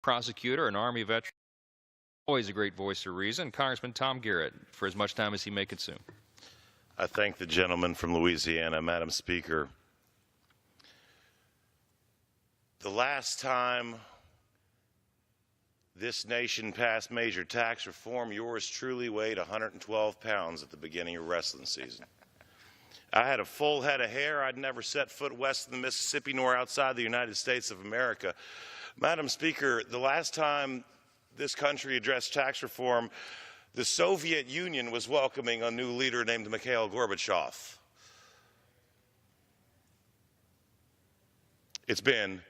prosecutor, an Army veteran, always a great voice of reason, Congressman Tom Garrett, for as much time as he may consume. I thank the gentleman from Louisiana, Madam Speaker. The last time this nation passed major tax reform, yours truly weighed 112 pounds at the beginning of wrestling season. I had a full head of hair. I'd never set foot west of the Mississippi nor outside the United States of America. Madam Speaker, the last time this country addressed tax reform, the Soviet Union was welcoming a new leader named Mikhail Gorbachev. It's been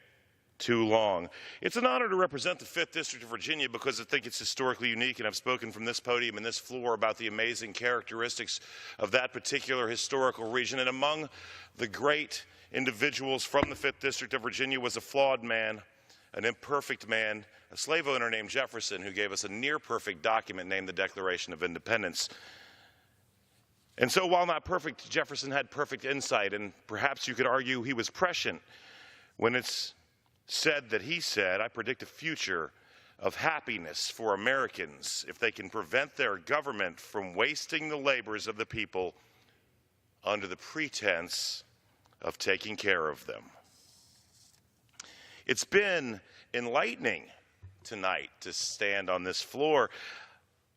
too long. It's an honor to represent the 5th District of Virginia because I think it's historically unique, and I've spoken from this podium and this floor about the amazing characteristics of that particular historical region. And among the great individuals from the 5th District of Virginia was a flawed man, an imperfect man, a slave owner named Jefferson, who gave us a near-perfect document named the Declaration of Independence. And so while not perfect, Jefferson had perfect insight, and perhaps you could argue he was prescient when it's said that he said, "I predict a future of happiness for Americans if they can prevent their government from wasting the labors of the people under the pretense of taking care of them." It's been enlightening tonight to stand on this floor.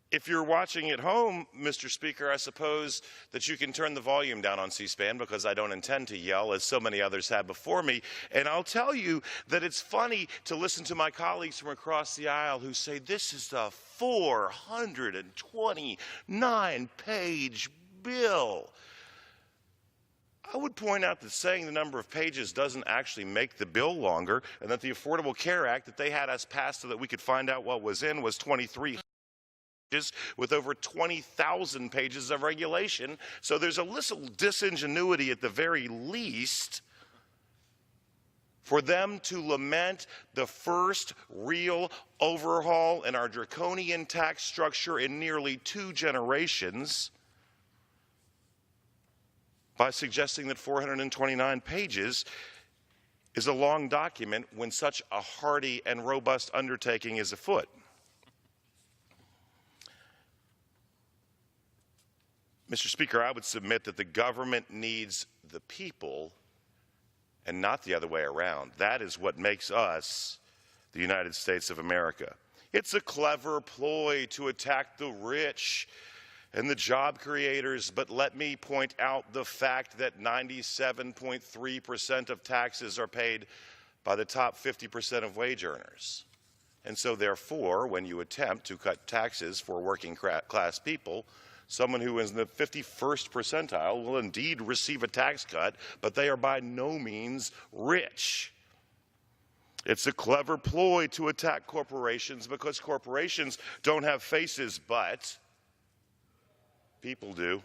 If you're watching at home, Mr. Speaker, I suppose that you can turn the volume down on C-SPAN because I don't intend to yell, as so many others have before me. And I'll tell you that it's funny to listen to my colleagues from across the aisle who say this is a 429-page bill. I would point out that saying the number of pages doesn't actually make the bill longer, and that the Affordable Care Act that they had us pass so that we could find out what was in was 23 with over 20,000 pages of regulation. So there's a little disingenuity at the very least for them to lament the first real overhaul in our draconian tax structure in nearly 2 generations by suggesting that 429 pages is a long document when such a hearty and robust undertaking is afoot. Mr. Speaker, I would submit that the government needs the people and not the other way around. That is what makes us the United States of America. It's a clever ploy to attack the rich and the job creators, but let me point out the fact that 97.3% of taxes are paid by the top 50% of wage earners. And so therefore, when you attempt to cut taxes for working class people, someone who is in the 51st percentile will indeed receive a tax cut, but they are by no means rich. It's a clever ploy to attack corporations because corporations don't have faces, but people do.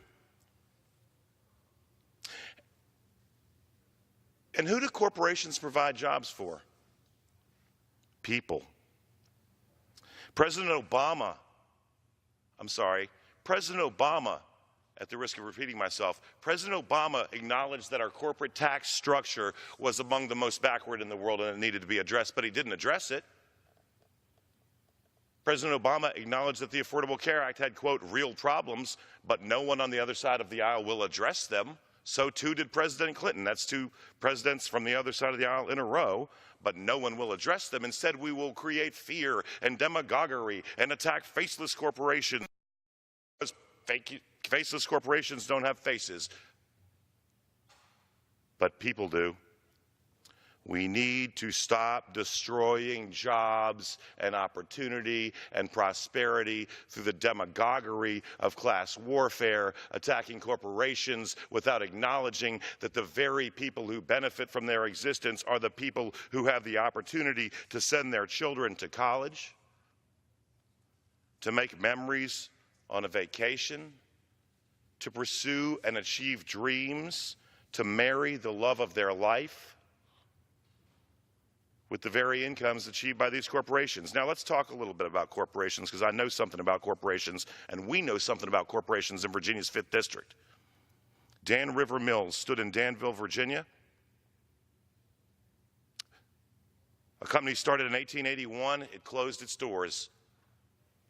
And who do corporations provide jobs for? People. President Obama, at the risk of repeating myself, President Obama acknowledged that our corporate tax structure was among the most backward in the world and it needed to be addressed, but he didn't address it. President Obama acknowledged that the Affordable Care Act had, quote, real problems, but no one on the other side of the aisle will address them. So too did President Clinton. That's 2 presidents from the other side of the aisle in a row, but no one will address them. Instead, we will create fear and demagoguery and attack faceless corporations. Faceless corporations don't have faces, but people do. We need to stop destroying jobs and opportunity and prosperity through the demagoguery of class warfare, attacking corporations without acknowledging that the very people who benefit from their existence are the people who have the opportunity to send their children to college, to make memories on a vacation, to pursue and achieve dreams, to marry the love of their life with the very incomes achieved by these corporations. Now let's talk a little bit about corporations, because I know something about corporations, and we know something about corporations in Virginia's 5th District. Dan River Mills stood in Danville, Virginia, A company started in 1881, it closed its doors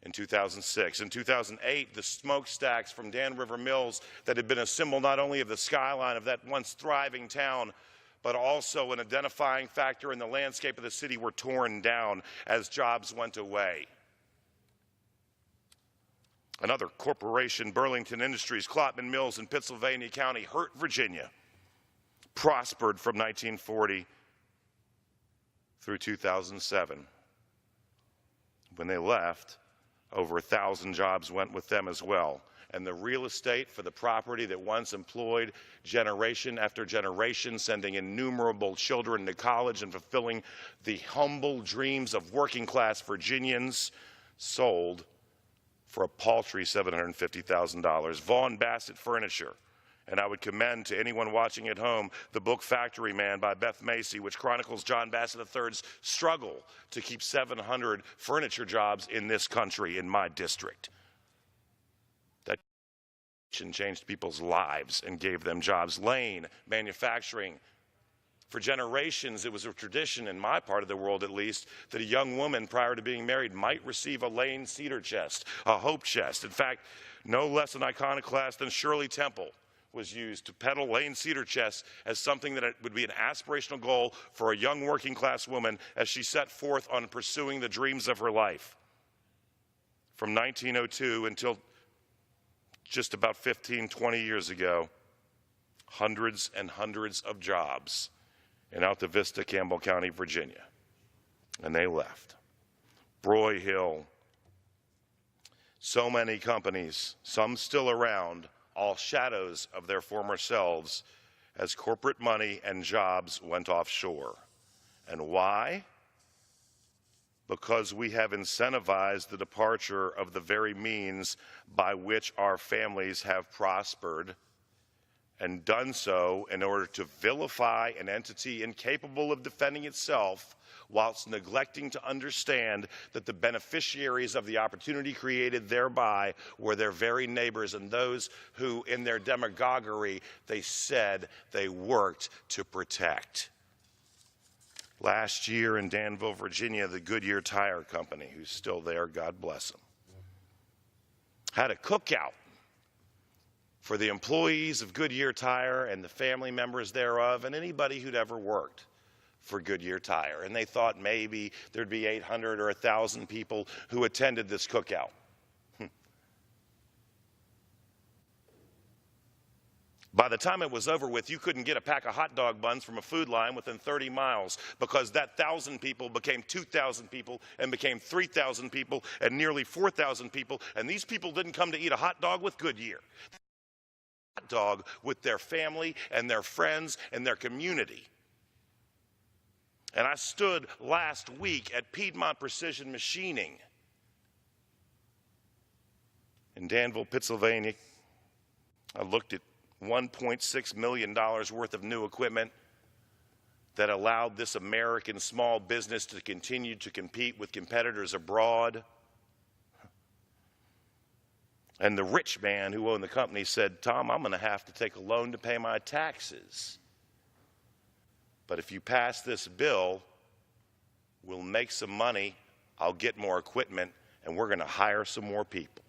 in 2006. In 2008, the smokestacks from Dan River Mills that had been a symbol not only of the skyline of that once thriving town, but also an identifying factor in the landscape of the city, were torn down as jobs went away. Another corporation, Burlington Industries, Klopman Mills in Pittsylvania County, Hurt, Virginia, prospered from 1940 through 2007. When they left, over 1,000 jobs went with them as well. And the real estate for the property that once employed generation after generation, sending innumerable children to college and fulfilling the humble dreams of working class Virginians, sold for a paltry $750,000. Vaughn Bassett Furniture. And I would commend to anyone watching at home the book Factory Man by Beth Macy, which chronicles John Bassett III's struggle to keep 700 furniture jobs in this country, in my district. That changed people's lives and gave them jobs. Lane Manufacturing. For generations, it was a tradition, in my part of the world at least, that a young woman prior to being married might receive a Lane cedar chest, a hope chest. In fact, no less an iconoclast than Shirley Temple was used to peddle Lane cedar chests as something that would be an aspirational goal for a young working class woman as she set forth on pursuing the dreams of her life. From 1902 until just about 15, 20 years ago, hundreds and hundreds of jobs in Alta Vista, Campbell County, Virginia. And they left. Broy Hill. So many companies, some still around, all shadows of their former selves, as corporate money and jobs went offshore. And why? Because we have incentivized the departure of the very means by which our families have prospered, and done so in order to vilify an entity incapable of defending itself, whilst neglecting to understand that the beneficiaries of the opportunity created thereby were their very neighbors and those who, in their demagoguery, they said they worked to protect. Last year in Danville, Virginia, the Goodyear Tire Company, who's still there, God bless them, had a cookout for the employees of Goodyear Tire and the family members thereof and anybody who'd ever worked for Goodyear Tire. And they thought maybe there'd be 800 or 1,000 people who attended this cookout. By the time it was over with, you couldn't get a pack of hot dog buns from a food line within 30 miles because that 1,000 people became 2,000 people and became 3,000 people and nearly 4,000 people. And these people didn't come to eat a hot dog with Goodyear. Hot dog with their family and their friends and their community. And I stood last week at Piedmont Precision Machining in Danville, Pennsylvania. I looked at $1.6 million worth of new equipment that allowed this American small business to continue to compete with competitors abroad. And the rich man who owned the company said, "Tom, I'm going to have to take a loan to pay my taxes. But if you pass this bill, we'll make some money, I'll get more equipment, and we're going to hire some more people."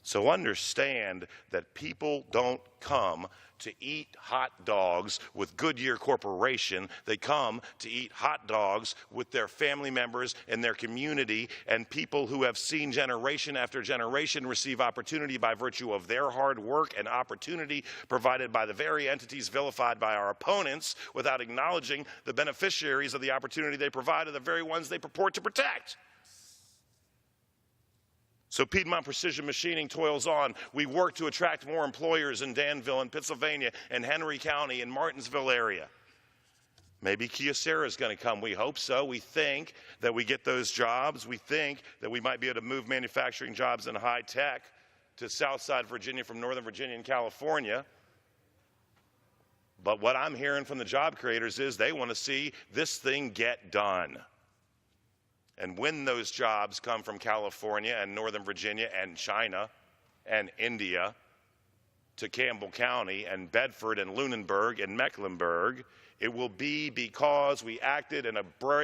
So understand that people don't come to eat hot dogs with Goodyear Corporation. They come to eat hot dogs with their family members and their community and people who have seen generation after generation receive opportunity by virtue of their hard work and opportunity provided by the very entities vilified by our opponents, without acknowledging the beneficiaries of the opportunity they provide are the very ones they purport to protect. So Piedmont Precision Machining toils on. We work to attract more employers in Danville and Pennsylvania and Henry County and Martinsville area. Maybe Kyocera is going to come. We hope so. We think that we get those jobs. We think that we might be able to move manufacturing jobs in high tech to Southside Virginia from Northern Virginia and California. But what I'm hearing from the job creators is they want to see this thing get done. And when those jobs come from California and Northern Virginia and China and India to Campbell County and Bedford and Lunenburg and Mecklenburg, It will be because we acted in a brave